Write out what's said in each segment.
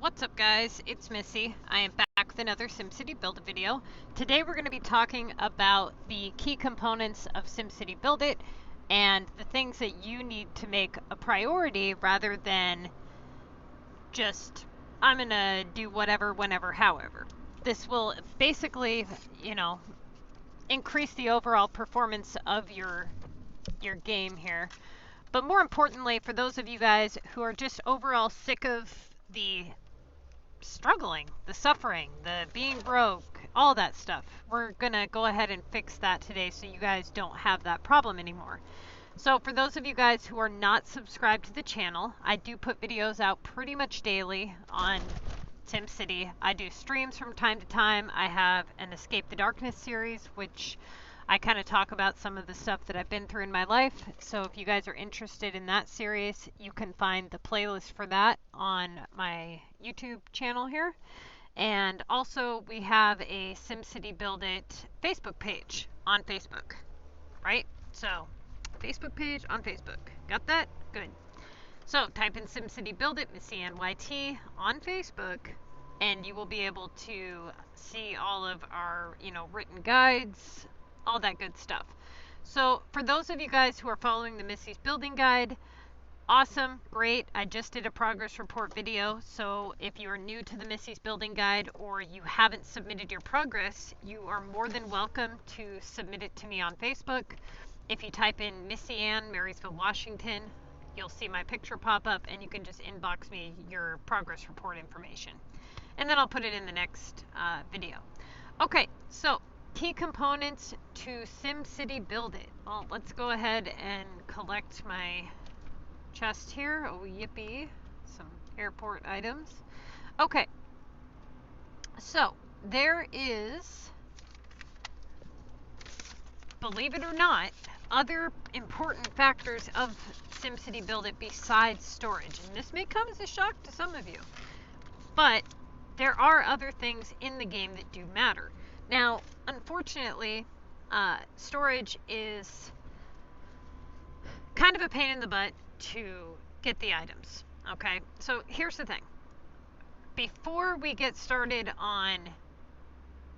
What's up guys, it's Missy. I am back with another SimCity Build It video. Today we're going to be talking about the key components of SimCity Build It and the things that you need to make a priority rather than just, I'm going to do whatever, whenever, however. This will basically, increase the overall performance of your game here. But more importantly, for those of you guys who are just overall sick of the struggling, the suffering, the being broke, all that stuff, we're gonna go ahead and fix that today so you guys don't have that problem anymore. So for those of you guys who are not subscribed to the channel, I do put videos out pretty much daily on SimCity. I do streams from time to time. I have an Escape the Darkness series, which I kind of talk about some of the stuff that I've been through in my life. So if you guys are interested in that series, you can find the playlist for that on my YouTube channel here. And also we have a SimCity Build It Facebook page on Facebook, right? So Facebook page on Facebook. Got that? Good. So type in SimCity Build It, MissyAnneTTVYT on Facebook, and you will be able to see all of our, written guides, all that good stuff. So for those of you guys who are following the Missy's Building Guide, awesome, great. I just did a progress report video, so if you are new to the Missy's Building Guide or you haven't submitted your progress, you are more than welcome to submit it to me on Facebook. If you type in MissyAnne, Marysville, Washington, you'll see my picture pop up and you can just inbox me your progress report information. And then I'll put it in the next video. Okay, so key components to SimCity Build It. Well, let's go ahead and collect my chest here. Oh, yippee. Some airport items. Okay. So, there is, believe it or not, other important factors of SimCity Build It besides storage. And this may come as a shock to some of you. But there are other things in the game that do matter. Now, unfortunately, storage is kind of a pain in the butt to get the items, okay? So here's the thing. Before we get started on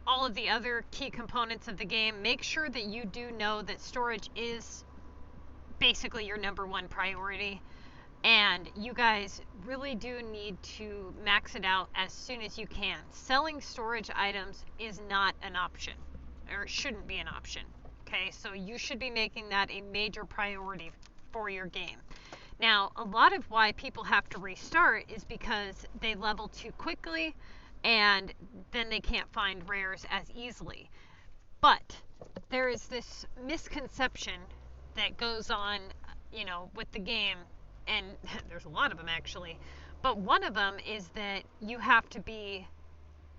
all of the other key components of the game, make sure that you do know that storage is basically your #1 priority. And you guys really do need to max it out as soon as you can. Selling storage items is not an option, or shouldn't be an option, okay? So you should be making that a major priority for your game. Now, a lot of why people have to restart is because they level too quickly and then they can't find rares as easily. But there is this misconception that goes on, with the game, and there's a lot of them actually, but one of them is that you have to be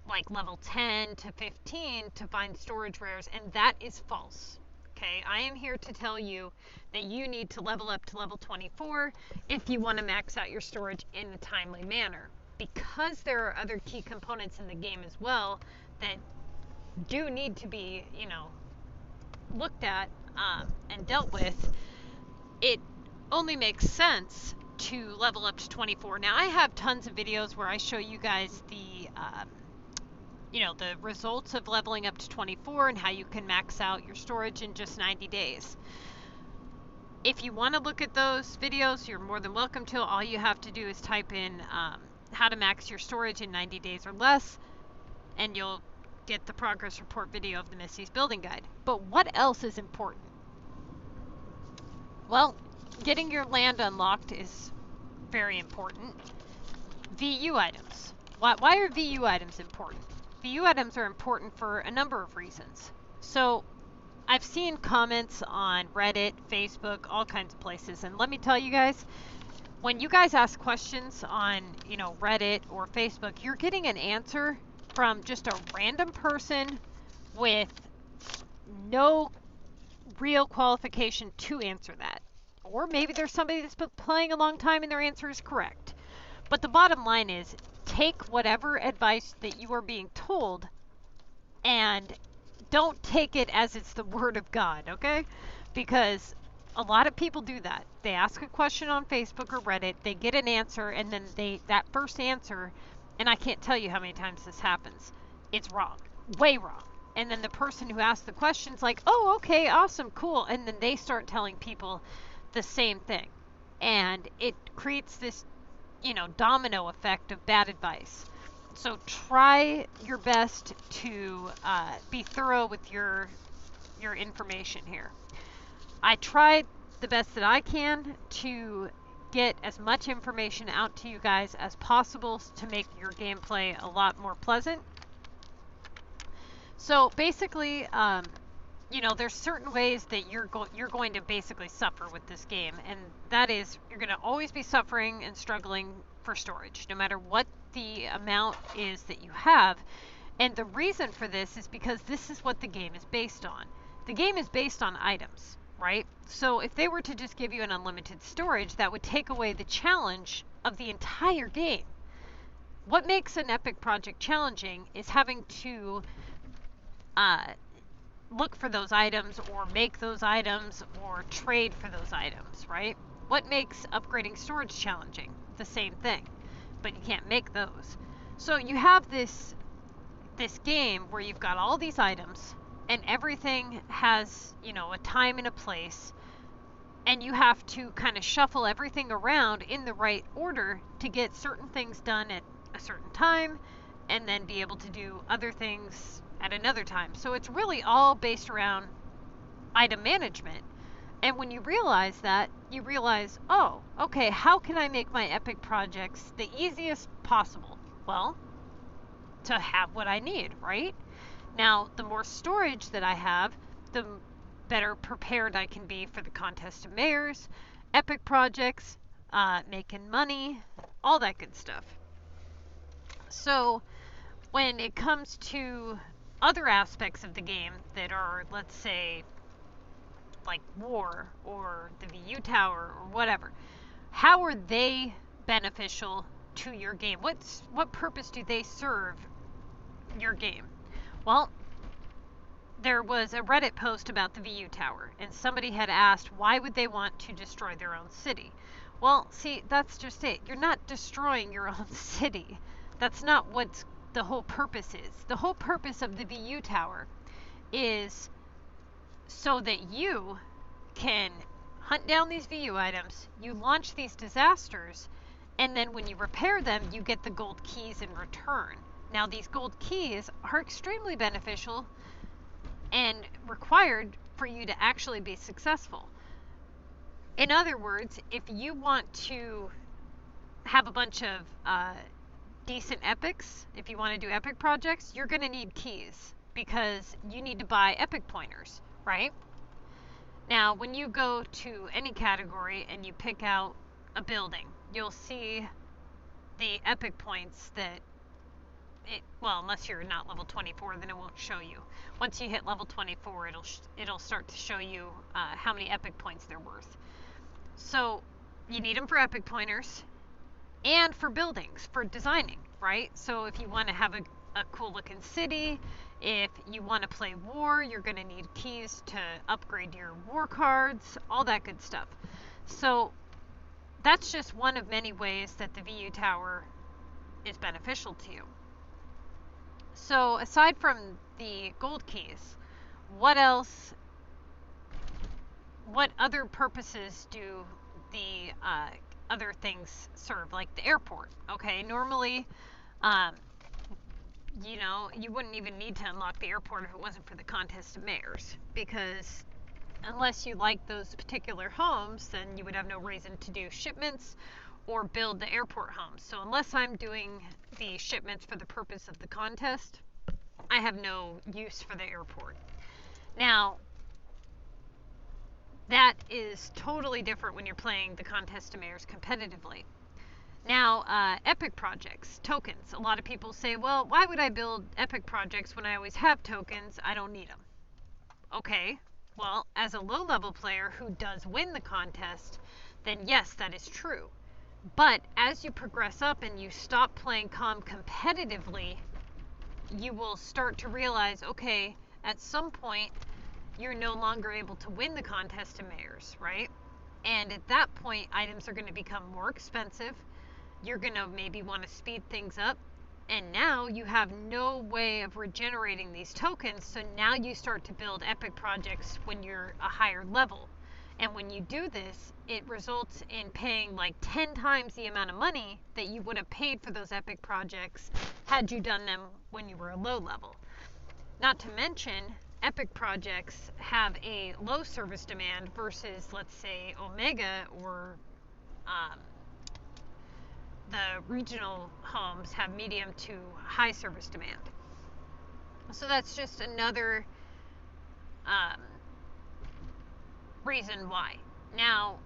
like level 10 to 15 to find storage rares, and that is false. Okay, I am here to tell you that you need to level up to level 24 if you want to max out your storage in a timely manner, because there are other key components in the game as well that do need to be, looked at and dealt with. It only makes sense to level up to 24. Now, I have tons of videos where I show you guys the, the results of leveling up to 24 and how you can max out your storage in just 90 days. If you want to look at those videos, you're more than welcome to. All you have to do is type in how to max your storage in 90 days or less, and you'll get the progress report video of the Missy's Building Guide. But what else is important? Well, getting your land unlocked is very important. VU items. Why are VU items important? VU items are important for a number of reasons. So, I've seen comments on Reddit, Facebook, all kinds of places, and let me tell you guys, when you guys ask questions on, Reddit or Facebook, you're getting an answer from just a random person with no real qualification to answer that. Or maybe there's somebody that's been playing a long time and their answer is correct. But the bottom line is, take whatever advice that you are being told and don't take it as it's the word of God, okay? Because a lot of people do that. They ask a question on Facebook or Reddit, they get an answer, and then that first answer and I can't tell you how many times this happens, it's wrong, way wrong. And then the person who asked the question's like, oh, okay, awesome, cool. And then they start telling people the same thing. And it creates this, domino effect of bad advice. So try your best to be thorough with your information here. I tried the best that I can to get as much information out to you guys as possible to make your gameplay a lot more pleasant. So basically, there's certain ways that you're going to basically suffer with this game, and that is you're going to always be suffering and struggling for storage, no matter what the amount is that you have. And the reason for this is because this is what the game is based on. The game is based on items, right? So if they were to just give you an unlimited storage, that would take away the challenge of the entire game. What makes an epic project challenging is having to look for those items or make those items or trade for those items, right? What makes upgrading storage challenging? The same thing, but you can't make those. So you have this game where you've got all these items and everything has, a time and a place, and you have to kind of shuffle everything around in the right order to get certain things done at a certain time and then be able to do other things at another time. So it's really all based around item management. And when you realize that, you realize, oh, okay, how can I make my epic projects the easiest possible? Well, to have what I need, right? Now, the more storage that I have, the better prepared I can be for the contest of mayors, epic projects, making money, all that good stuff. So when it comes to other aspects of the game that are, let's say, like war or the VU tower or whatever, how are they beneficial to your game? What purpose do they serve your game? Well, there was a Reddit post about the VU tower, and somebody had asked why would they want to destroy their own city. Well, see, that's just it. You're not destroying your own city. That's not what the whole purpose is. The whole purpose of the VU tower is so that you can hunt down these VU items, you launch these disasters, and then when you repair them, you get the gold keys in return. Now, these gold keys are extremely beneficial and required for you to actually be successful. In other words, if you want to have a bunch of decent epics, if you want to do epic projects, you're going to need keys because you need to buy epic pointers, right? Now, when you go to any category and you pick out a building, you'll see the epic points that unless you're not level 24, then it won't show you. Once you hit level 24, it'll start to show you how many epic points they're worth. So you need them for epic pointers and for buildings, for designing, right? So if you want to have a cool looking city, if you want to play war, you're going to need keys to upgrade your war cards, all that good stuff. So that's just one of many ways that the VU tower is beneficial to you. So aside from the gold keys, what other purposes do the other things serve, like the airport? Okay, normally, you wouldn't even need to unlock the airport if it wasn't for the contest of mayors, because unless you like those particular homes, then you would have no reason to do shipments or build the airport homes. So unless I'm doing the shipments for the purpose of the contest, I have no use for the airport. Now, that is totally different when you're playing the contest of mayors competitively. Now, epic projects, tokens. A lot of people say, well, why would I build epic projects when I always have tokens? I don't need them. Okay, well, as a low-level player who does win the contest, then yes, that is true. But as you progress up and you stop playing competitively, you will start to realize, okay, at some point, you're no longer able to win the contest of mayors, right? And at that point, items are going to become more expensive. You're going to maybe want to speed things up. And now you have no way of regenerating these tokens, so now you start to build epic projects when you're a higher level. And when you do this, it results in paying like 10 times the amount of money that you would have paid for those epic projects had you done them when you were a low level. Not to mention, epic projects have a low service demand versus, let's say, Omega or the regional homes have medium to high service demand. So that's just another reason why. Now,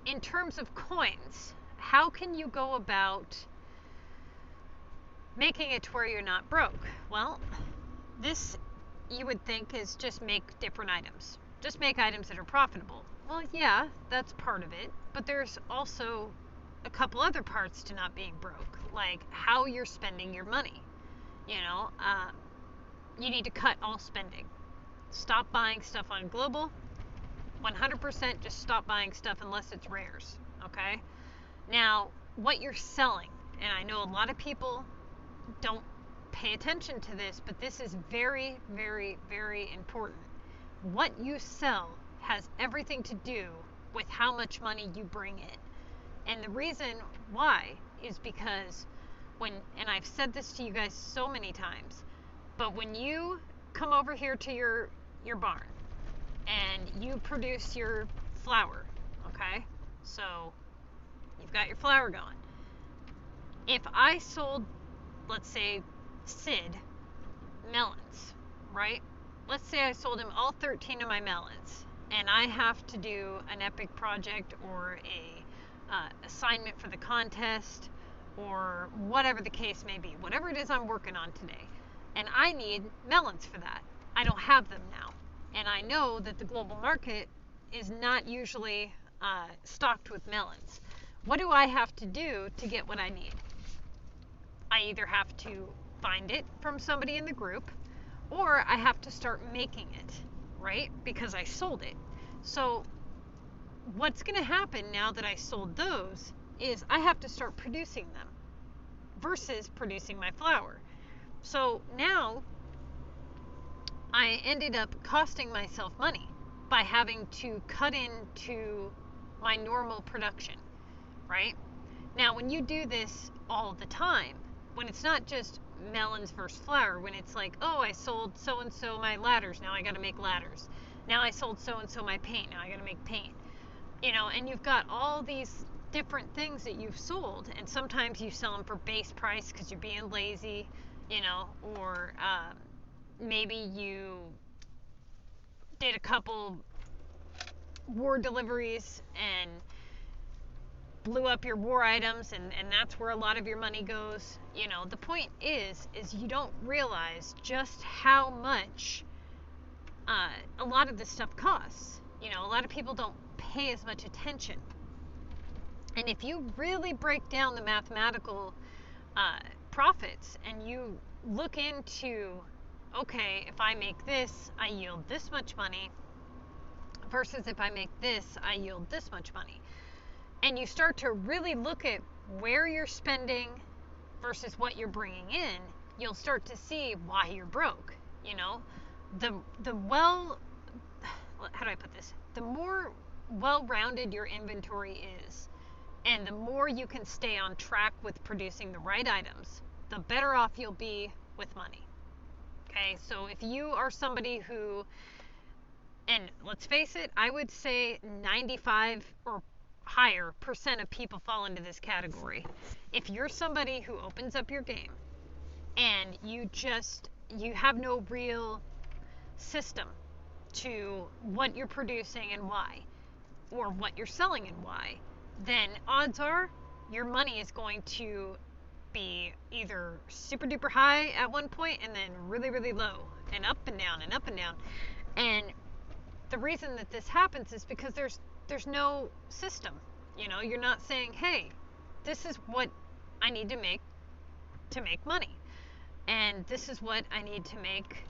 in terms of coins, how can you go about making it to where you're not broke? Well, this you would think is just make different items. Just make items that are profitable. Well, yeah, that's part of it, but there's also a couple other parts to not being broke, like how you're spending your money. You know, you need to cut all spending. Stop buying stuff on Global. 100% just stop buying stuff unless it's rares, okay? Now, what you're selling, and I know a lot of people don't pay attention to this, but this is very, very, very important. What you sell has everything to do with how much money you bring in. And the reason why is because and I've said this to you guys so many times, but when you come over here to your barn and you produce your flour, okay? So you've got your flour going. If I sold, let's say, Sid melons, right? Let's say I sold him all 13 of my melons, and I have to do an epic project or a assignment for the contest or whatever the case may be, whatever it is I'm working on today, and I need melons for that. I don't have them now, and I know that the global market is not usually stocked with melons. What do I have to do to get what I need? I either have to find it from somebody in the group, or I have to start making it, right? Because I sold it. So what's going to happen now that I sold those is I have to start producing them versus producing my flour. So now I ended up costing myself money by having to cut into my normal production, right? Now, when you do this all the time, when it's not just melons versus flour, when it's like, oh, I sold so-and-so my ladders, now I got to make ladders. Now I sold so-and-so my paint, now I got to make paint. You know, and you've got all these different things that you've sold, and sometimes you sell them for base price because you're being lazy, you know, or maybe you did a couple war deliveries and blew up your war items, and that's where a lot of your money goes. You know, the point is you don't realize just how much a lot of this stuff costs. You know, a lot of people don't pay as much attention. And if you really break down the mathematical profits and you look into, okay, if I make this, I yield this much money, versus if I make this, I yield this much money. And you start to really look at where you're spending versus what you're bringing in, you'll start to see why you're broke. You know, how do I put this? The more well-rounded your inventory is, and the more you can stay on track with producing the right items, the better off you'll be with money. Okay, so if you are somebody who, and let's face it, I would say 95 or higher % of people fall into this category. If you're somebody who opens up your game and you have no real system to what you're producing and why, or what you're selling and why, then odds are your money is going to be either super duper high at one point and then really, really low, and up and down and up and down. And the reason that this happens is because there's no system. You know, you're not saying, hey, this is what I need to make money, and this is what I need to make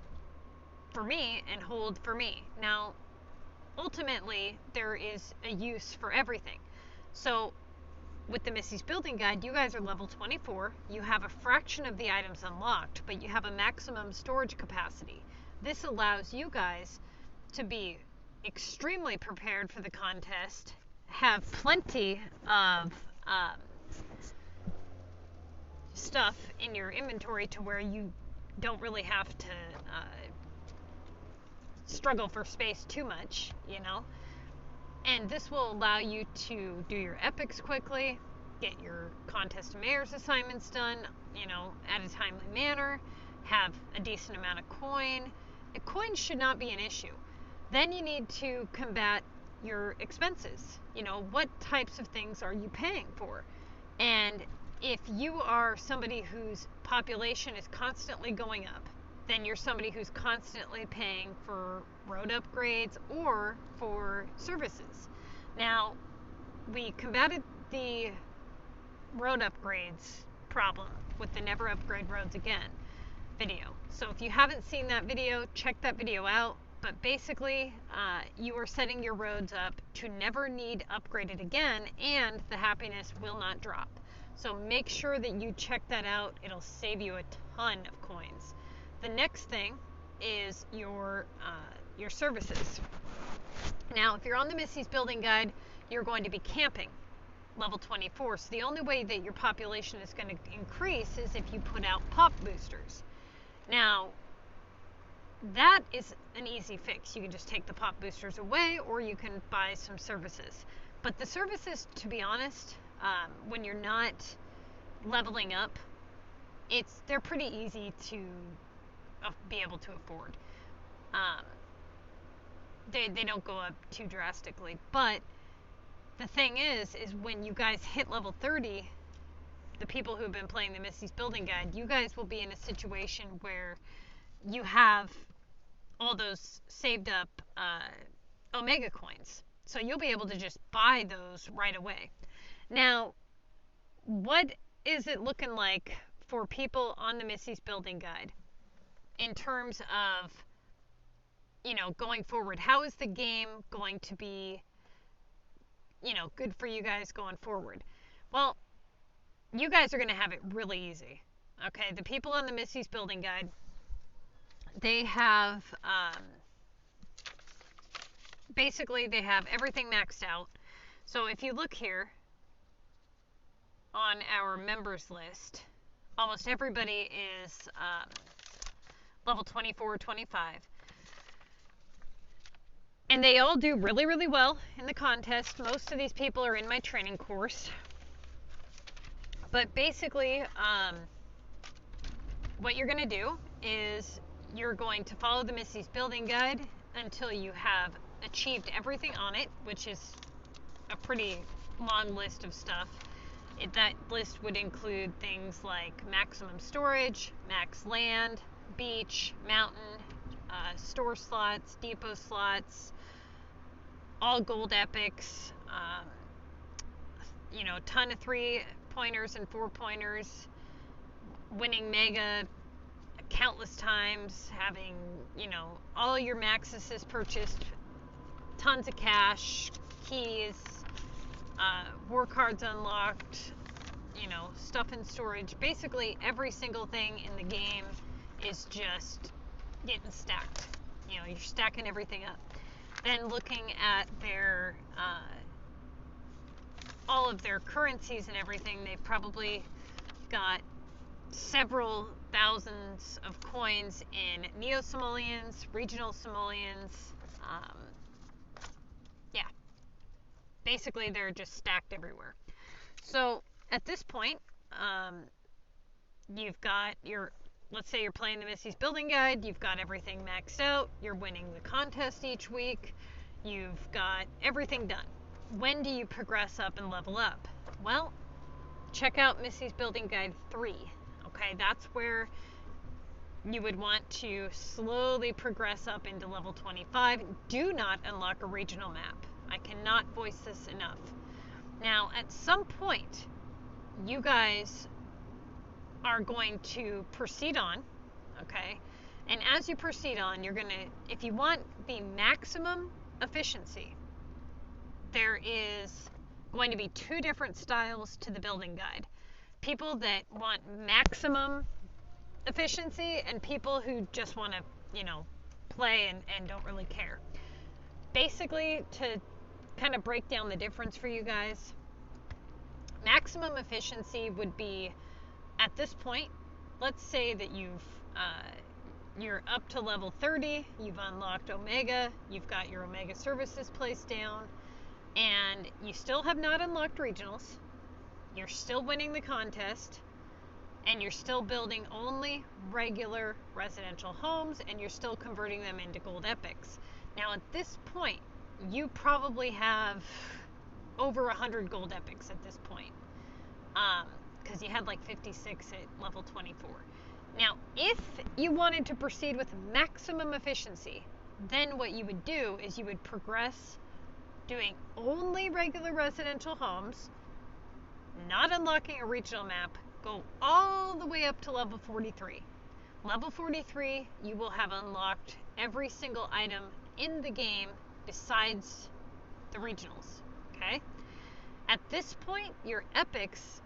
for me and hold for me. Now, ultimately, there is a use for everything. So with the Missy's Building Guide, you guys are level 24. You have a fraction of the items unlocked, but you have a maximum storage capacity. This allows you guys to be extremely prepared for the contest, have plenty of stuff in your inventory to where you don't really have to struggle for space too much, you know. And this will allow you to do your epics quickly, get your contest of mayors assignments done, you know, at a timely manner, have a decent amount of coin. Coin should not be an issue. Then you need to combat your expenses. You know, what types of things are you paying for? And if you are somebody whose population is constantly going up, then you're somebody who's constantly paying for road upgrades or for services. Now, we combated the road upgrades problem with the Never Upgrade Roads Again video. So if you haven't seen that video, check that video out. But basically, you are setting your roads up to never need upgraded again, and the happiness will not drop. So make sure that you check that out. It'll save you a ton of coins. The next thing is your services. Now, if you're on the Missy's Building Guide, you're going to be camping, level 24. So the only way that your population is going to increase is if you put out pop boosters. Now, that is an easy fix. You can just take the pop boosters away, or you can buy some services. But the services, to be honest, when you're not leveling up, they're pretty easy to be able to afford. They don't go up too drastically. But the thing is when you guys hit level 30, the people who have been playing the Missy's Building Guide, you guys will be in a situation where you have all those saved up Omega coins. So you'll be able to just buy those right away. Now, what is it looking like for people on the Missy's Building Guide in terms of, you know, going forward? How is the game going to be, you know, good for you guys going forward? Well, you guys are going to have it really easy. Okay, the people on the Missy's Building Guide, they have, basically they have everything maxed out. So if you look here on our members list, almost everybody is level 24 or 25. And they all do really, really well in the contest. Most of these people are in my training course. But basically, what you're going to do is you're going to follow the Missy's Building Guide until you have achieved everything on it, which is a pretty long list of stuff. That list would include things like maximum storage, max land, beach, mountain, store slots, depot slots, all gold epics, you know, a ton of 3-pointers and 4-pointers, winning mega countless times, having, you know, all your maxes purchased, tons of cash, keys, war cards unlocked, you know, stuff in storage. Basically, every single thing in the game is just getting stacked. You know, you're stacking everything up. Then looking at their, all of their currencies and everything, they've probably got several thousands of coins in Neo-Simoleons, regional Simoleons. Yeah. Basically, they're just stacked everywhere. So, at this point, you've got your, let's say you're playing the Missy's Building Guide, you've got everything maxed out, you're winning the contest each week, you've got everything done. When do you progress up and level up? Well, check out Missy's Building Guide 3. Okay, that's where you would want to slowly progress up into level 25. Do not unlock a regional map. I cannot voice this enough. Now, at some point, you guys are going to proceed on, okay? And as you proceed on, you're going to, if you want the maximum efficiency, there is going to be two different styles to the building guide. People that want maximum efficiency and people who just want to, play and don't really care. Basically, to kind of break down the difference for you guys, maximum efficiency would be, at this point, let's say that you're up to level 30, you've unlocked Omega, you've got your Omega services placed down, and you still have not unlocked regionals, you're still winning the contest, and you're still building only regular residential homes, and you're still converting them into gold epics. Now at this point, you probably have over 100 gold epics at this point, because you had like 56 at level 24. Now, if you wanted to proceed with maximum efficiency, then what you would do is you would progress doing only regular residential homes, not unlocking a regional map, go all the way up to level 43. Level 43, you will have unlocked every single item in the game besides the regionals, okay? At this point, your epics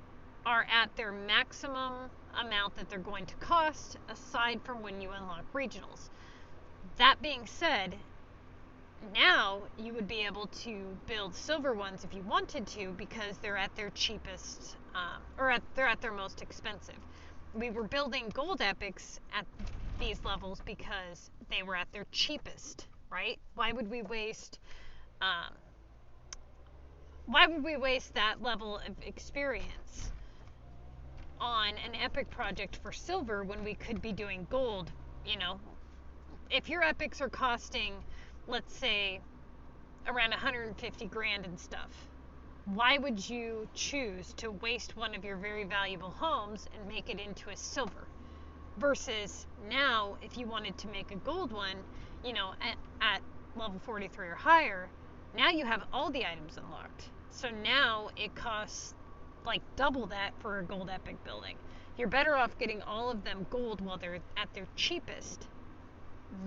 are at their maximum amount that they're going to cost, aside from when you unlock regionals. That being said, now you would be able to build silver ones if you wanted to, because they're at their cheapest, they're at their most expensive. We were building gold epics at these levels because they were at their cheapest, right? Why would we waste that level of experience on an epic project for silver when we could be doing gold? If your epics are costing, let's say, around 150 grand and stuff, why would you choose to waste one of your very valuable homes and make it into a silver? Versus now, if you wanted to make a gold one, at level 43 or higher, now you have all the items unlocked. So now it costs like double that for a gold epic building. You're better off getting all of them gold while they're at their cheapest,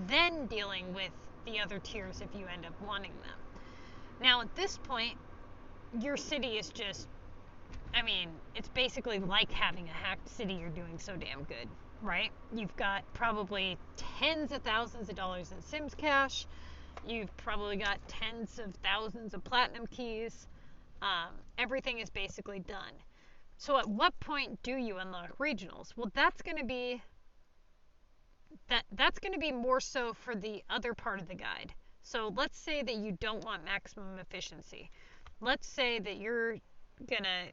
then dealing with the other tiers if you end up wanting them. Now at this point, your city is just, it's basically like having a hacked city. You're doing so damn good, right? You've got probably tens of thousands of dollars in Sims cash. You've probably got tens of thousands of platinum keys. Everything is basically done. So at what point do you unlock regionals? Well, that's going to be more so for the other part of the guide. So let's say that you don't want maximum efficiency. Let's say that you're going to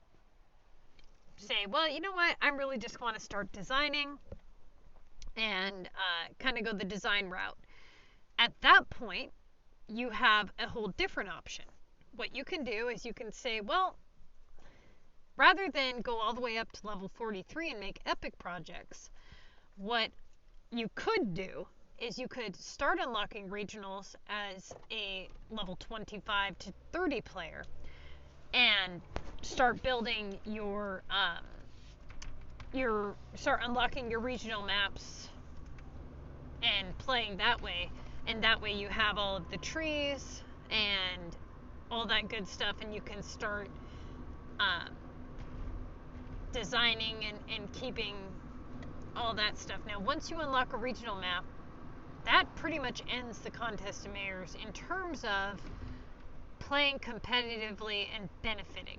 say, well, you know what? I really just want to start designing and kind of go the design route. At that point, you have a whole different option. What you can do is you can say, well, rather than go all the way up to level 43 and make epic projects, what you could do is you could start unlocking regionals as a level 25 to 30 player and start building start unlocking your regional maps and playing that way. And that way you have all of the trees and all that good stuff, and you can start designing and keeping all that stuff. Now, once you unlock a regional map, that pretty much ends the contest of mayors in terms of playing competitively and benefiting.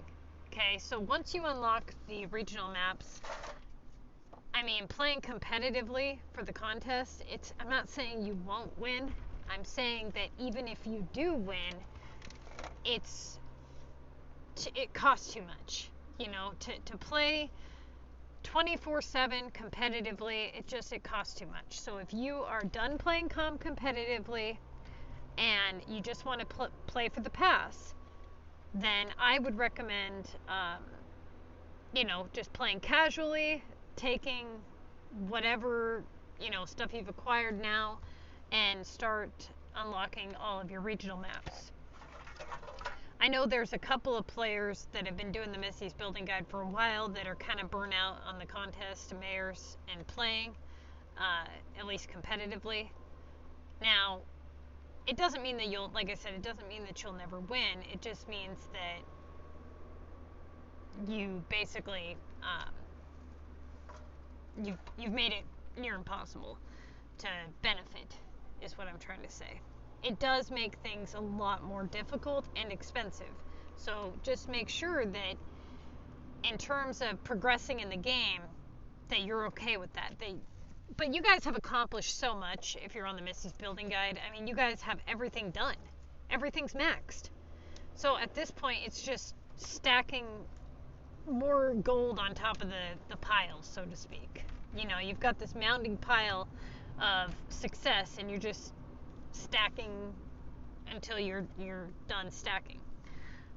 Okay, so once you unlock the regional maps, playing competitively for the contest, I'm not saying you won't win. I'm saying that even if you do win, it costs too much. To play 24/7 competitively, it costs too much. So if you are done playing competitively and you just want to play for the pass, then I would recommend, just playing casually, taking whatever, stuff you've acquired now and start unlocking all of your regional maps. I know there's a couple of players that have been doing the Missy's Building Guide for a while that are kind of burnt out on the contest, mayors, and playing, at least competitively. Now, it doesn't mean that it doesn't mean that you'll never win. It just means that you basically you've made it near impossible to benefit, is what I'm trying to say. It does make things a lot more difficult and expensive. So just make sure that in terms of progressing in the game, that you're okay with that. But you guys have accomplished so much if you're on the Missy's Building Guide. I mean, you guys have everything done. Everything's maxed. So at this point, it's just stacking more gold on top of the pile, so to speak. You know, you've got this mounting pile of success, and you're just stacking until you're done stacking.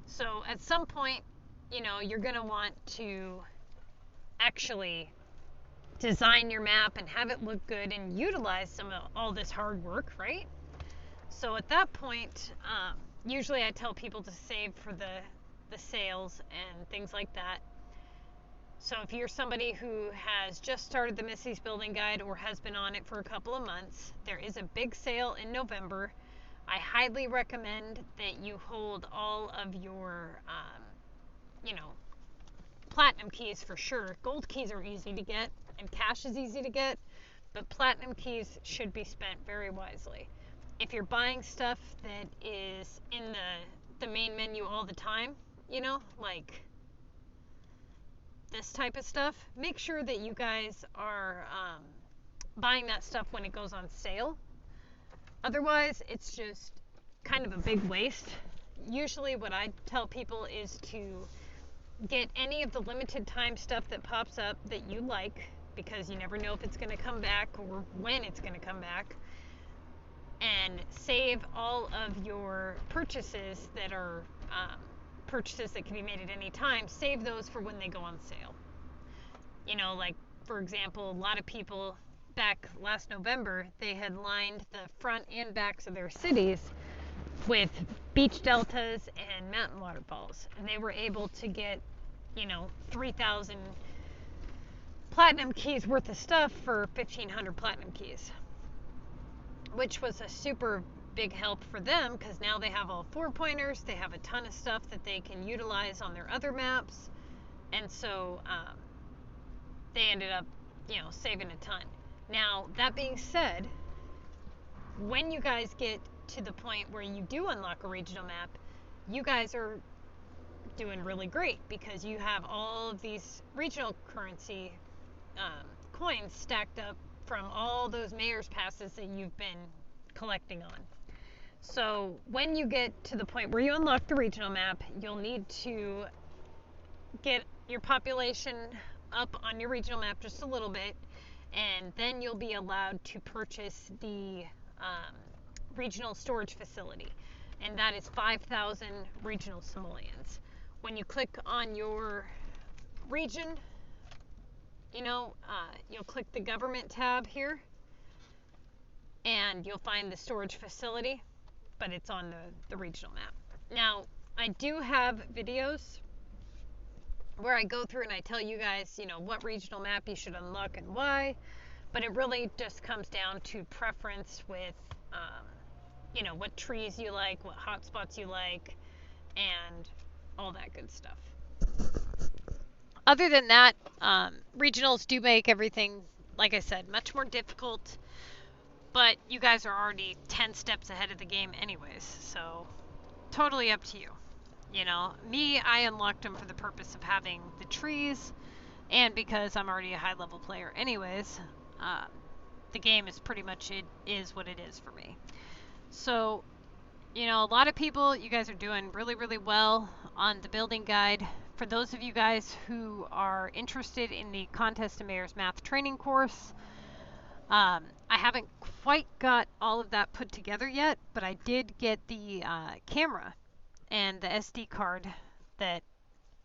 So at some point, you know, you're going to want to actually design your map and have it look good and utilize some of all this hard work, right? So at that point, usually I tell people to save for the sales and things like that. So if you're somebody who has just started the Missy's Building Guide or has been on it for a couple of months, there is a big sale in November. I highly recommend that you hold all of your, you know, platinum keys for sure. Gold keys are easy to get and cash is easy to get, but platinum keys should be spent very wisely. If you're buying stuff that is in the main menu all the time, you know, like this type of stuff, make sure that you guys are buying that stuff when it goes on sale. Otherwise, it's just kind of a big waste. Usually what I tell people is to get any of the limited time stuff that pops up that you like, because you never know if it's going to come back or when it's going to come back, and save all of your purchases that are purchases that can be made at any time. Save those for when they go on sale. You know, like for example, a lot of people back last November, they had lined the front and backs of their cities with beach deltas and mountain waterfalls, and they were able to get, you know, 3,000 platinum keys worth of stuff for 1,500 platinum keys, which was a super big help for them, because now they have all 4-pointers, they have a ton of stuff that they can utilize on their other maps, and so they ended up, you know, saving a ton. Now, that being said, when you guys get to the point where you do unlock a regional map, you guys are doing really great, because you have all of these regional currency coins stacked up from all those mayor's passes that you've been collecting on. So when you get to the point where you unlock the regional map, you'll need to get your population up on your regional map just a little bit, and then you'll be allowed to purchase the regional storage facility, and that is 5,000 regional simoleons. When you click on your region, you know, you'll click the government tab here, and you'll find the storage facility, but it's on the regional map. Now, I do have videos where I go through and I tell you guys, you know, what regional map you should unlock and why, but it really just comes down to preference with, you know, what trees you like, what hotspots you like, and all that good stuff. Other than that, regionals do make everything, like I said, much more difficult, but you guys are already 10 steps ahead of the game anyways, so totally up to you. You know, me, I unlocked them for the purpose of having the trees, and because I'm already a high-level player anyways, the game is pretty much, it is what it is for me. So, you know, a lot of people, you guys are doing really, really well on the building guide. For those of you guys who are interested in the Contest to Mayor's Math training course, I haven't quite got all of that put together yet, but I did get the camera and the SD card that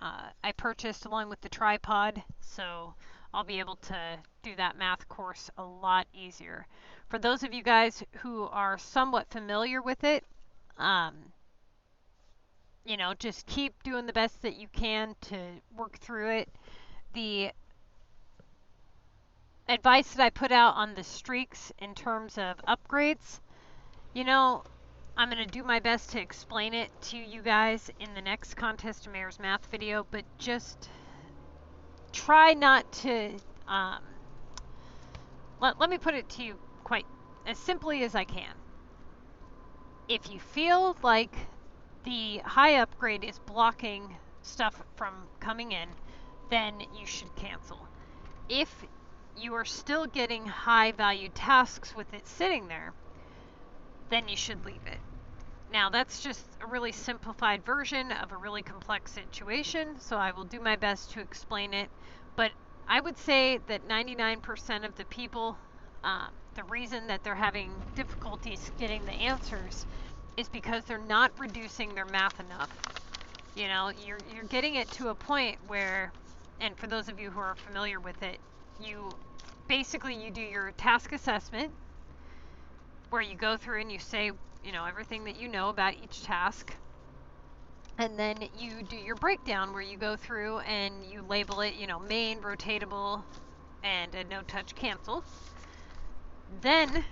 I purchased along with the tripod, so I'll be able to do that math course a lot easier. For those of you guys who are somewhat familiar with it, you know, just keep doing the best that you can to work through it. The advice that I put out on the streaks in terms of upgrades, you know, I'm going to do my best to explain it to you guys in the next Contest of Mayor's Math video, but just try not to, let me put it to you quite as simply as I can. If you feel like the high upgrade is blocking stuff from coming in, then you should cancel. If you are still getting high value tasks with it sitting there, then you should leave it. Now that's just a really simplified version of a really complex situation, so I will do my best to explain it, but I would say that 99% of the people, the reason that they're having difficulties getting the answers is because they're not reducing their math enough. You know, you're getting it to a point where, and for those of you who are familiar with it, you do your task assessment where you go through and you say, you know, everything that you know about each task. And then you do your breakdown where you go through and you label it, you know, main, rotatable, and a no-touch cancel. Then,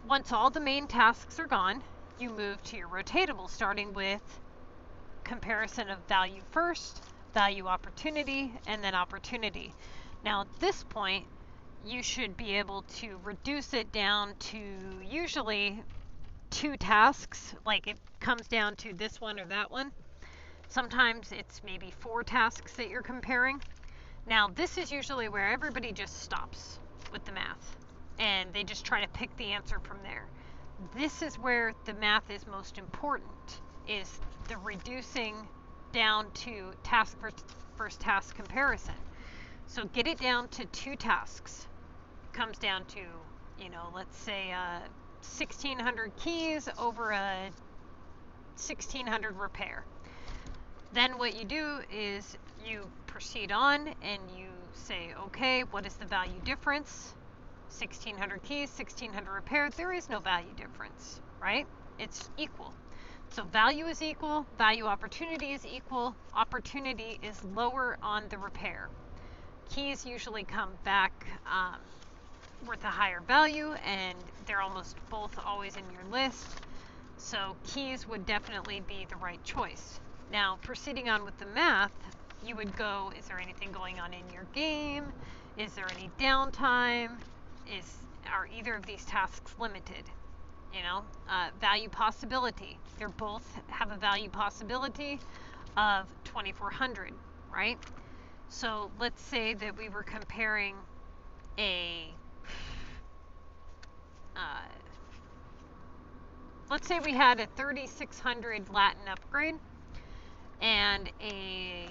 once all the main tasks are gone, you move to your rotatable, starting with comparison of value first, value opportunity, and then opportunity. Now at this point, you should be able to reduce it down to usually 2 tasks, like it comes down to this one or that one. Sometimes it's maybe 4 tasks that you're comparing. Now this is usually where everybody just stops with the math and they just try to pick the answer from there. This is where the math is most important, is the reducing down to task versus task comparison. So get it down to 2 tasks. It comes down to, you know, let's say 1,600 keys over a 1,600 repair. Then what you do is you proceed on and you say, okay, what is the value difference? 1,600 keys, 1,600 repair. There is no value difference, right? It's equal. So value is equal, value opportunity is equal, opportunity is lower on the repair. Keys usually come back worth a higher value, and they're almost both always in your list. So keys would definitely be the right choice. Now, proceeding on with the math, you would go, is there anything going on in your game? Is there any downtime? Are either of these tasks limited? You know, value possibility. They both have a value possibility of 2,400, right? So let's say that we were comparing let's say we had a 3,600 Latin upgrade and a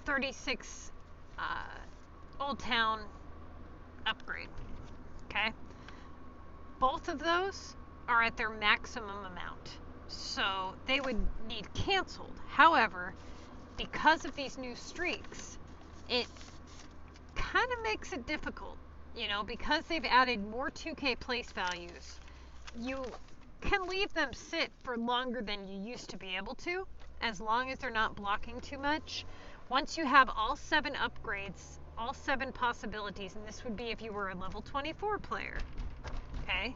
36 Old Town upgrade, okay? Both of those are at their maximum amount, so they would need canceled. However, because of these new streaks, it kind of makes it difficult, you know, because they've added more 2K place values. You can leave them sit for longer than you used to be able to, as long as they're not blocking too much. Once you have all 7 upgrades, all 7 possibilities, and this would be if you were a level 24 player, okay?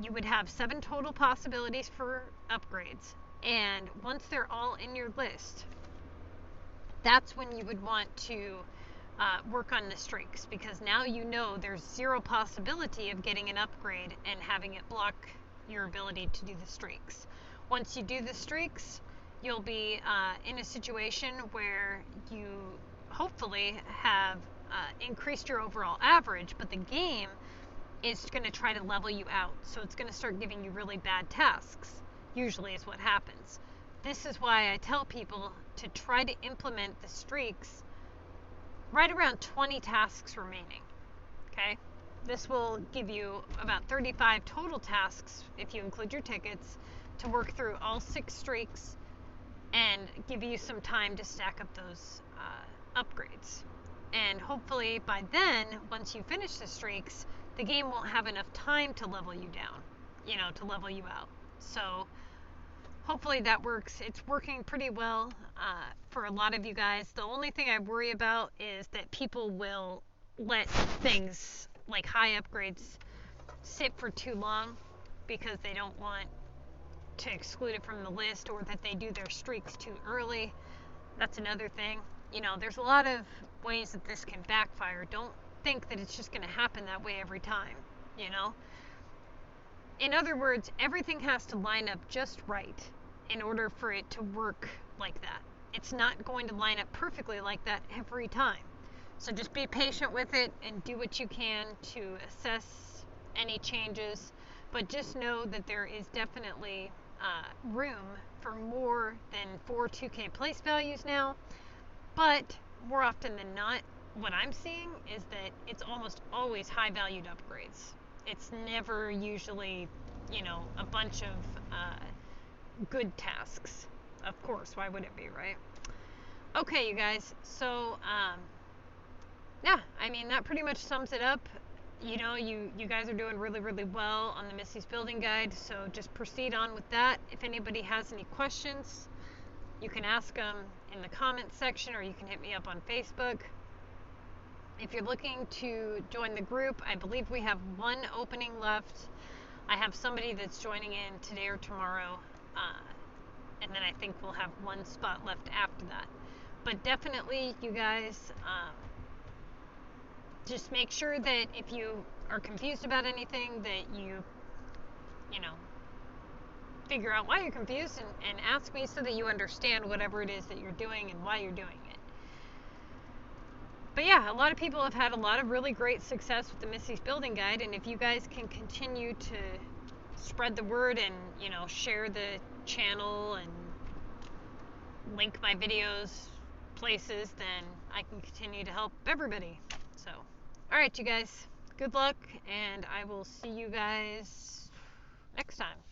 You would have 7 total possibilities for upgrades, and once they're all in your list, that's when you would want to work on the streaks, because now you know there's 0 possibility of getting an upgrade and having it block your ability to do the streaks. Once you do the streaks, you'll be in a situation where you hopefully have increased your overall average, but the game is going to try to level you out. So it's going to start giving you really bad tasks, usually is what happens. This is why I tell people to try to implement the streaks right around 20 tasks remaining, okay? This will give you about 35 total tasks, if you include your tickets, to work through all 6 streaks and give you some time to stack up those upgrades. And hopefully by then, once you finish the streaks, the game won't have enough time to level you down, you know, to level you out. So hopefully that works. It's working pretty well for a lot of you guys. The only thing I worry about is that people will let things like high upgrades sit for too long because they don't want to exclude it from the list, or that they do their streaks too early. That's another thing. You know, there's a lot of ways that this can backfire. Don't think that it's just going to happen that way every time, you know? In other words, everything has to line up just right in order for it to work like that. It's not going to line up perfectly like that every time. So just be patient with it and do what you can to assess any changes. But just know that there is definitely room for more than 4 2K place values now. But more often than not, what I'm seeing is that it's almost always high valued upgrades. It's never usually, you know, a bunch of good tasks. Of course, why would it be, right? Okay, you guys, so yeah, I mean, that pretty much sums it up. You know, you guys are doing really, really well on the Missy's Building Guide, so just proceed on with that. If anybody has any questions, you can ask them in the comments section, or you can hit me up on Facebook. If you're looking to join the group, I believe we have one opening left. I have somebody that's joining in today or tomorrow, and then I think we'll have one spot left after that. But definitely, you guys, just make sure that if you are confused about anything, that you know, figure out why you're confused and ask me, so that you understand whatever it is that you're doing and why you're doing it. But yeah, a lot of people have had a lot of really great success with the Missy's Building Guide, and if you guys can continue to spread the word and, you know, share the channel and link my videos places, then I can continue to help everybody. So, alright you guys, good luck, and I will see you guys next time.